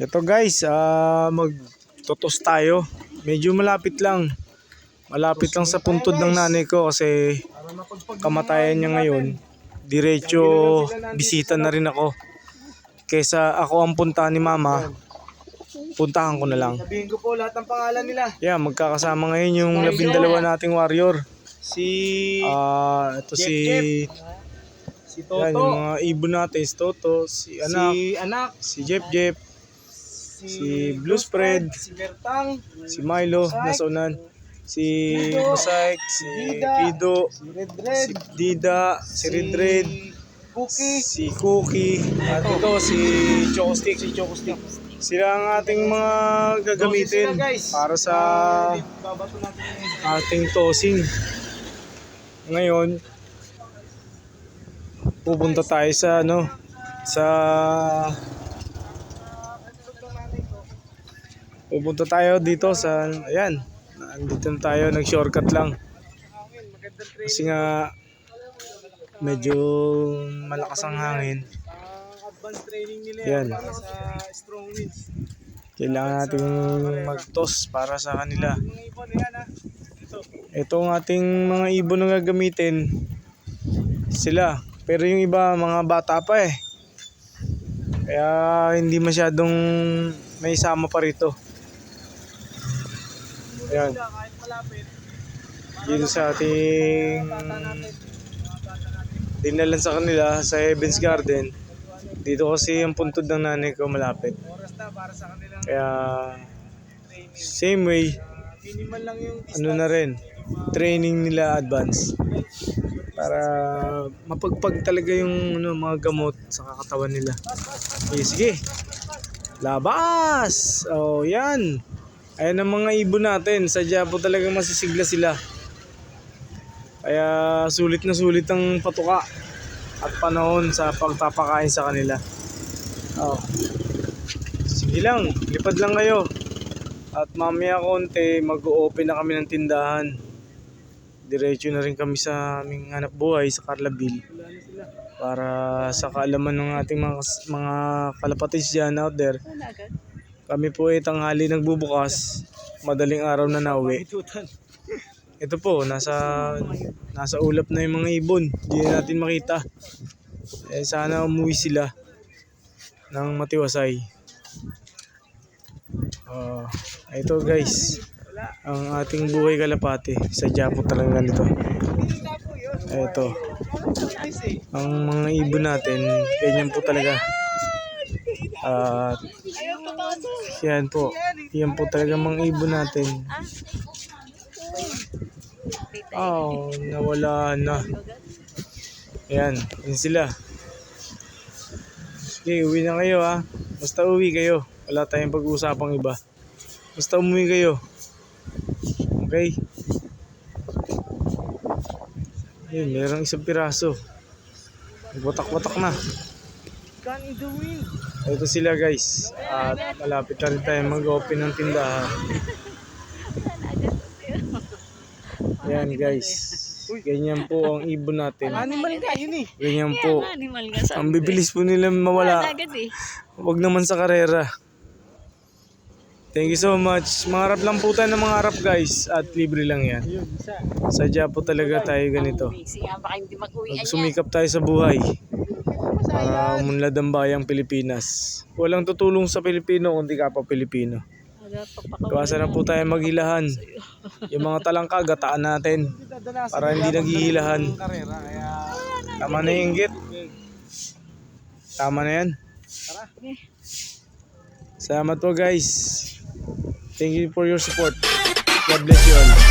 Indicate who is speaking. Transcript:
Speaker 1: Ito guys, magtotos tayo. Medyo malapit lang. Malapit lang sa puntod ng nanay ko kasi kamatayan niya ngayon. Diretso bisita na rin ako. Kesa ako ang puntahan ni mama, puntahan ko na lang.
Speaker 2: Sabihin ko po lahat ng pangalan nila.
Speaker 1: Yeah, magkakasama ngayon yung 12 nating warrior. Ito
Speaker 2: Si Toto,
Speaker 1: yan, yung mga ibon natin, si Toto, si Anak, si Jep, si Blue Spread,
Speaker 2: si Bertang,
Speaker 1: si Milo, nasaunan, si Mosaic, si Pido,
Speaker 2: si Red,
Speaker 1: si Dida, si Red,
Speaker 2: Cookie,
Speaker 1: si Cookie, at ito si Choco Stick. Sila ang ating mga gagamitin para sa ating tossing. Ngayon, pupunta tayo sa pupunta tayo dito sa ayan. Nandito na tayo, nag-shortcut lang. Kasi nga medyo malakas ang hangin.
Speaker 2: advanced training nila
Speaker 1: Yan.
Speaker 2: para sa strong winds.
Speaker 1: Kailangan natin mag-toss para sa kanila.
Speaker 2: Mga ibon yan ha.
Speaker 1: Ito ang ating mga ibon na gagamitin. Sila. Pero yung iba mga bata pa eh. Kaya hindi masyadong may sama pa rito. Ayan.
Speaker 2: Kahit malapit.
Speaker 1: Dito sa ating dinalan sa kanila sa Heaven's Garden. Dito kasi ang puntod ng nanay ko malapit.
Speaker 2: Oras na para sa kanilang
Speaker 1: Kaya
Speaker 2: training.
Speaker 1: same way,
Speaker 2: Minimal lang yung
Speaker 1: ano na rin, training nila advance. Para mapagpag talaga yung mga gamot sa katawan nila. Sige. Labas! Oh, yan. Ayan ang mga ibon natin. Sadya po talaga masisigla sila. Kaya sulit na sulit ang patuka at panahon sa pagpapakain sa kanila. Oh. Sige lang, lipad lang kayo. At mamaya konti mag-open na kami ng tindahan. Diretso na rin kami sa aming hanap buhay sa Carlaville. Para sa kaalaman ng ating mga kalapatids dyan out there. Kami po ay tanghali nagbubukas. Madaling araw na nauwi. Ito po, nasa ulap na yung mga ibon. Hindi na natin makita. Sana umuwi sila ng matiwasay. Ito guys, ang ating buhay kalapate. Sadya po talaga ganito. Ito, ang mga ibon natin, ganyan po talaga. At yan po talaga mga ibon natin. Nawala na. Ayan, yun sila. Sige, uwi na kayo ha. Basta uwi kayo. Wala tayong pag-uusapang iba. Basta umuwi kayo. Okay? Yun, merong isang piraso. Watak-watak na.
Speaker 2: Gun in the wind.
Speaker 1: Ito sila guys. At malapit na rin tayo mag-open ng tindahan. Ayan guys. Ganyan po ang ibon natin.
Speaker 2: Animal ka yun eh.
Speaker 1: Ganyan po.
Speaker 3: Animal nga sa
Speaker 1: Ang bibilis po nila mawala.
Speaker 3: agad eh.
Speaker 1: Huwag naman sa karera. Thank you so much. Mangarap lang po tayo ng mangarap guys. At libre lang yan. Sadya po talaga tayo ganito.
Speaker 3: Busy nga baka hindi mag-uwian yan.
Speaker 1: Magsumikap tayo sa buhay. Para umunlad ang bayang Pilipinas. Walang tutulong sa Pilipino kundi kapwa Pilipino. Kawasan na po tayo maghilahan. Yung mga talangka, gataan natin. Para hindi naghihilahan. Tama na yung inggit. Tama na yan. Salamat po guys. Thank you for your support. God bless you all.